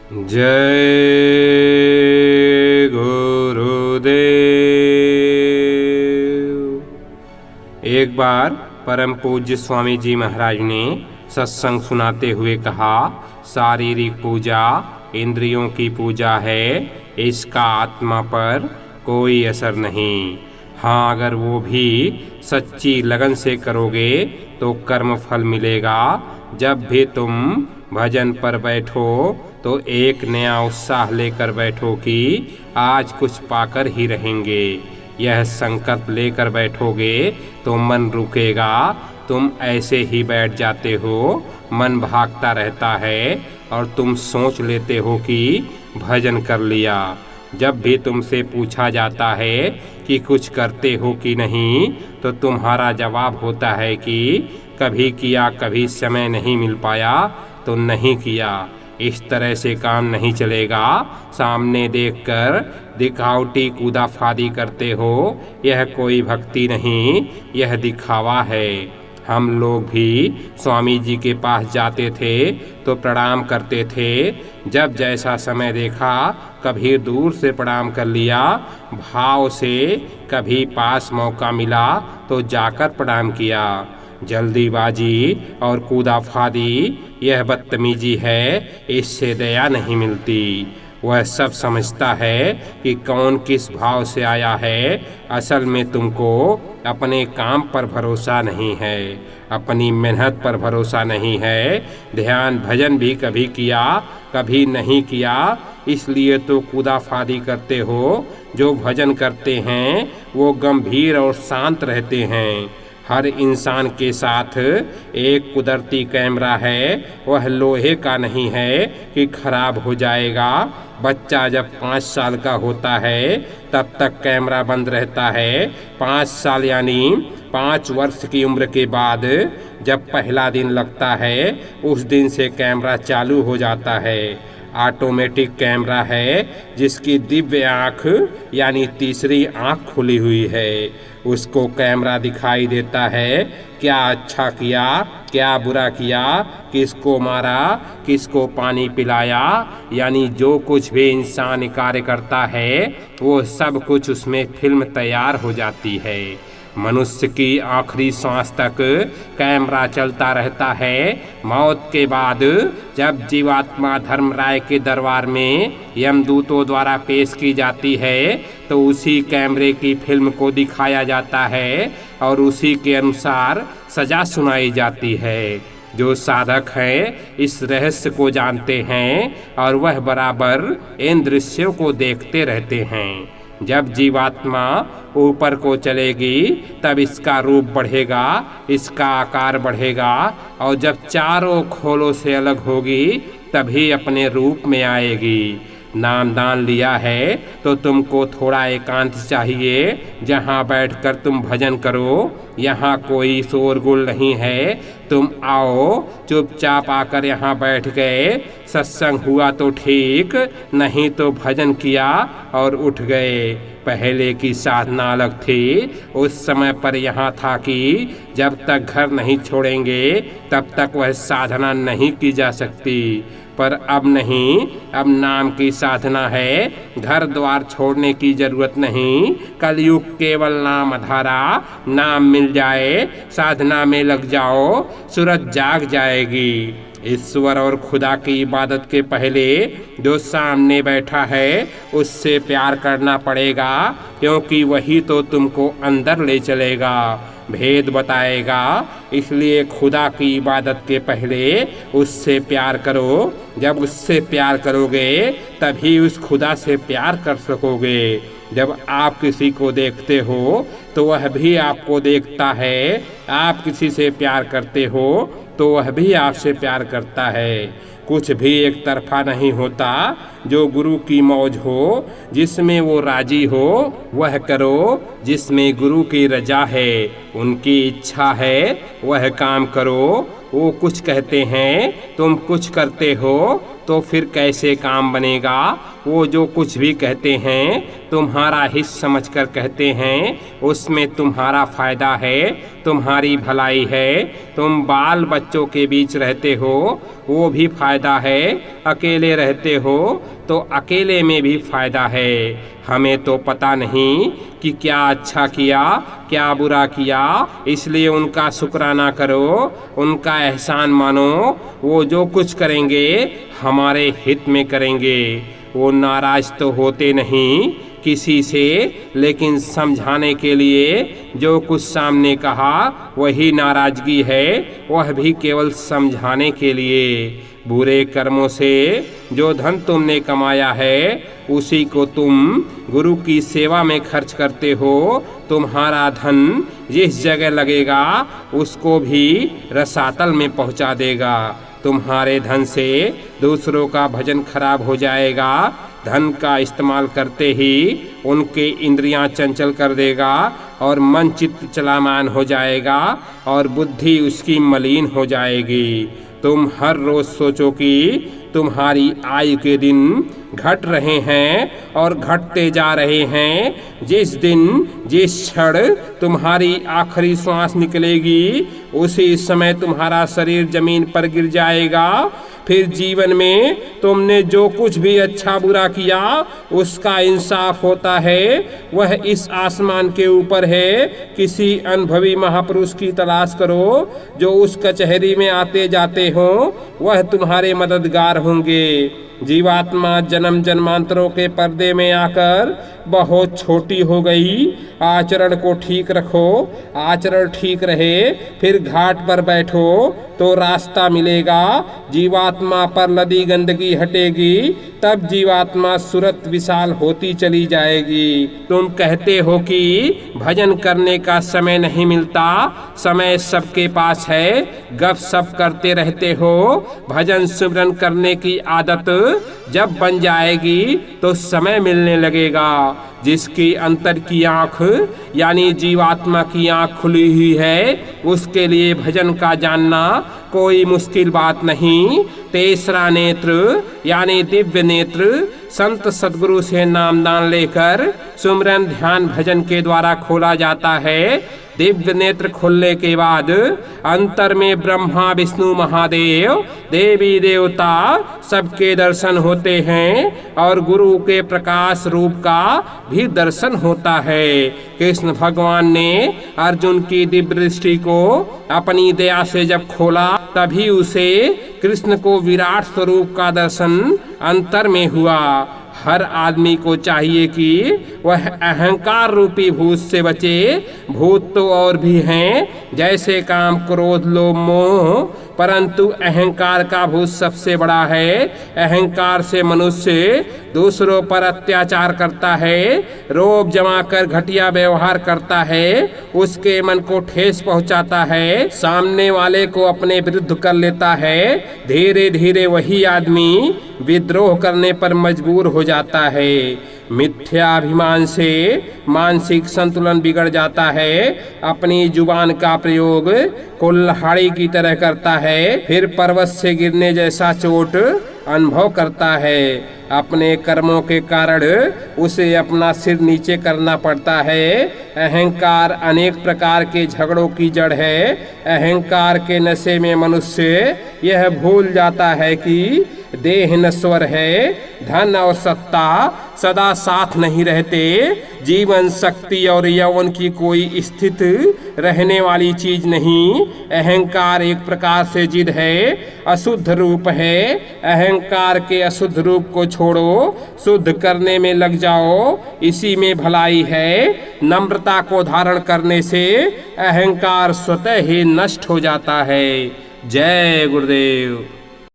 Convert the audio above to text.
जय गुरुदेव। एक बार परम पूज्य स्वामी जी महाराज ने सत्संग सुनाते हुए कहा, शारीरिक पूजा इंद्रियों की पूजा है, इसका आत्मा पर कोई असर नहीं। हाँ, अगर वो भी सच्ची लगन से करोगे तो कर्म फल मिलेगा। जब भी तुम भजन पर बैठो तो एक नया उत्साह लेकर बैठो कि आज कुछ पाकर ही रहेंगे। यह संकल्प लेकर बैठोगे तो मन रुकेगा। तुम ऐसे ही बैठ जाते हो, मन भागता रहता है और तुम सोच लेते हो कि भजन कर लिया। जब भी तुमसे पूछा जाता है कि कुछ करते हो कि नहीं, तो तुम्हारा जवाब होता है कि कभी किया, कभी समय नहीं मिल पाया तो नहीं किया। इस तरह से काम नहीं चलेगा। सामने देखकर दिखावटी कूदाफादी करते हो, यह कोई भक्ति नहीं, यह दिखावा है। हम लोग भी स्वामी जी के पास जाते थे तो प्रणाम करते थे। जब जैसा समय देखा, कभी दूर से प्रणाम कर लिया भाव से, कभी पास मौका मिला तो जाकर प्रणाम किया। जल्दीबाजी और कूदाफादी यह बदतमीजी है, इससे दया नहीं मिलती। वह सब समझता है कि कौन किस भाव से आया है। असल में तुमको अपने काम पर भरोसा नहीं है, अपनी मेहनत पर भरोसा नहीं है। ध्यान भजन भी कभी किया, कभी नहीं किया, इसलिए तो कूदाफादी करते हो। जो भजन करते हैं वो गंभीर और शांत रहते हैं। हर इंसान के साथ एक कुदरती कैमरा है, वह लोहे का नहीं है कि खराब हो जाएगा। बच्चा जब 5 साल का होता है तब तक कैमरा बंद रहता है। 5 साल यानी 5 वर्ष की उम्र के बाद जब पहला दिन लगता है, उस दिन से कैमरा चालू हो जाता है। ऑटोमेटिक कैमरा है जिसकी दिव्य आँख यानी तीसरी आँख खुली हुई है। उसको कैमरा दिखाई देता है क्या अच्छा किया, क्या बुरा किया, किसको मारा, किसको पानी पिलाया, यानी जो कुछ भी इंसान कार्य करता है वो सब कुछ उसमें फिल्म तैयार हो जाती है। मनुष्य की आखिरी सांस तक कैमरा चलता रहता है। मौत के बाद जब जीवात्मा धर्मराय के दरबार में यमदूतों द्वारा पेश की जाती है तो उसी कैमरे की फिल्म को दिखाया जाता है और उसी के अनुसार सजा सुनाई जाती है। जो साधक हैं इस रहस्य को जानते हैं और वह बराबर इन दृश्यों को देखते रहते हैं। जब जीवात्मा ऊपर को चलेगी तब इसका रूप बढ़ेगा, इसका आकार बढ़ेगा, और जब चारों खोलों से अलग होगी तभी अपने रूप में आएगी। नाम दान लिया है तो तुमको थोड़ा एकांत चाहिए, जहाँ बैठकर तुम भजन करो। यहाँ कोई शोरगुल नहीं है। तुम आओ, चुपचाप आकर यहाँ बैठ गए। सत्संग हुआ तो ठीक, नहीं तो भजन किया और उठ गए। पहले की साधना अलग थी। उस समय पर यहाँ था कि जब तक घर नहीं छोड़ेंगे तब तक वह साधना नहीं की जा सकती। पर अब नहीं, अब नाम की साधना है। घर द्वार छोड़ने की जरूरत नहीं। कलयुग केवल नाम आधारा। नाम मिल जाए, साधना में लग जाओ, सूरज जाग जाएगी। ईश्वर और खुदा की इबादत के पहले जो सामने बैठा है उससे प्यार करना पड़ेगा, क्योंकि वही तो तुमको अंदर ले चलेगा, भेद बताएगा। इसलिए खुदा की इबादत के पहले उससे प्यार करो। जब उससे प्यार करोगे तभी उस खुदा से प्यार कर सकोगे। जब आप किसी को देखते हो तो वह भी आपको देखता है। आप किसी से प्यार करते हो तो वह भी आपसे प्यार करता है। कुछ भी एक तरफा नहीं होता। जो गुरु की मौज हो, जिसमें वो राजी हो वह करो। जिसमें गुरु की रजा है, उनकी इच्छा है, वह काम करो। वो कुछ कहते हैं, तुम कुछ करते हो, तो फिर कैसे काम बनेगा? वो जो कुछ भी कहते हैं तुम्हारा हित समझकर कहते हैं, उसमें तुम्हारा फायदा है, तुम्हारी भलाई है। तुम बाल बच्चों के बीच रहते हो, वो भी फायदा है। अकेले रहते हो तो अकेले में भी फायदा है। हमें तो पता नहीं कि क्या अच्छा किया क्या बुरा किया, इसलिए उनका शुक्राना करो, उनका एहसान मानो। वो जो कुछ करेंगे हमारे हित में करेंगे। वो नाराज तो होते नहीं किसी से, लेकिन समझाने के लिए जो कुछ सामने कहा वही नाराजगी है, वह भी केवल समझाने के लिए। बुरे कर्मों से जो धन तुमने कमाया है उसी को तुम गुरु की सेवा में खर्च करते हो। तुम्हारा धन जिस जगह लगेगा उसको भी रसातल में पहुंचा देगा। तुम्हारे धन से दूसरों का भजन खराब हो जाएगा। धन का इस्तेमाल करते ही उनके इंद्रियां चंचल कर देगा और मन चित्त चलामान हो जाएगा और बुद्धि उसकी मलिन हो जाएगी। तुम हर रोज सोचो कि तुम्हारी आयु के दिन घट रहे हैं और घटते जा रहे हैं। जिस दिन जिस क्षण तुम्हारी आखिरी श्वास निकलेगी उसी समय तुम्हारा शरीर जमीन पर गिर जाएगा। फिर जीवन में तुमने जो कुछ भी अच्छा बुरा किया उसका इंसाफ होता है, वह इस आसमान के ऊपर है। किसी अनुभवी महापुरुष की तलाश करो जो उस कचहरी में आते जाते हो, वह तुम्हारे मददगार होंगे। जीवात्मा जन्म जन्मांतरों के पर्दे में आकर बहुत छोटी हो गई। आचरण को ठीक रखो, आचरण ठीक रहे, फिर घाट पर बैठो तो रास्ता मिलेगा। जीवात्मा पर लदी गंदगी हटेगी, तब जीवात्मा सूरत विशाल होती चली जाएगी। तुम कहते हो कि भजन करने का समय नहीं मिलता, समय सबके पास है, गप सप करते रहते हो। भजन सिमरन करने की आदत जब बन जाएगी तो समय मिलने लगेगा। जिसकी अंतर की आँख यानी जीवात्मा की आँख खुली हुई है उसके लिए भजन का जानना कोई मुश्किल बात नहीं। तीसरा नेत्र यानी दिव्य नेत्र संत सद्गुरु से नामदान लेकर सुमरन ध्यान भजन के द्वारा खोला जाता है। दिव्य नेत्र खुलने के बाद अंतर में ब्रह्मा विष्णु महादेव देवी देवता सबके दर्शन होते हैं और गुरु के प्रकाश रूप का भी दर्शन होता है। कृष्ण भगवान ने अर्जुन की दिव्य दृष्टि को अपनी दया से जब खोला तभी उसे कृष्ण को विराट स्वरूप का दर्शन अंतर में हुआ। हर आदमी को चाहिए कि वह अहंकार रूपी भूत से बचे। भूत तो और भी हैं जैसे काम क्रोध लोभ मोह, परंतु अहंकार का भूत सबसे बड़ा है। अहंकार से मनुष्य दूसरों पर अत्याचार करता है, रोब जमा कर घटिया व्यवहार करता है, उसके मन को ठेस पहुंचाता है, सामने वाले को अपने विरुद्ध कर लेता है। धीरे धीरे वही आदमी विद्रोह करने पर मजबूर हो जाता है। मिथ्याभिमान से मानसिक संतुलन बिगड़ जाता है। अपनी जुबान का प्रयोग कुल्हाड़ी की तरह करता है, फिर पर्वत से गिरने जैसा चोट अनुभव करता है। अपने कर्मों के कारण उसे अपना सिर नीचे करना पड़ता है। अहंकार अनेक प्रकार के झगड़ों की जड़ है। अहंकार के नशे में मनुष्य यह भूल जाता है कि देह नश्वर है, धन और सत्ता सदा साथ नहीं रहते। जीवन शक्ति और यौवन की कोई स्थित रहने वाली चीज नहीं। अहंकार एक प्रकार से जिद है, अशुद्ध रूप है। अहंकार के अशुद्ध रूप को छोड़ो, शुद्ध करने में लग जाओ, इसी में भलाई है। नम्रता को धारण करने से अहंकार स्वतः ही नष्ट हो जाता है। जय गुरुदेव।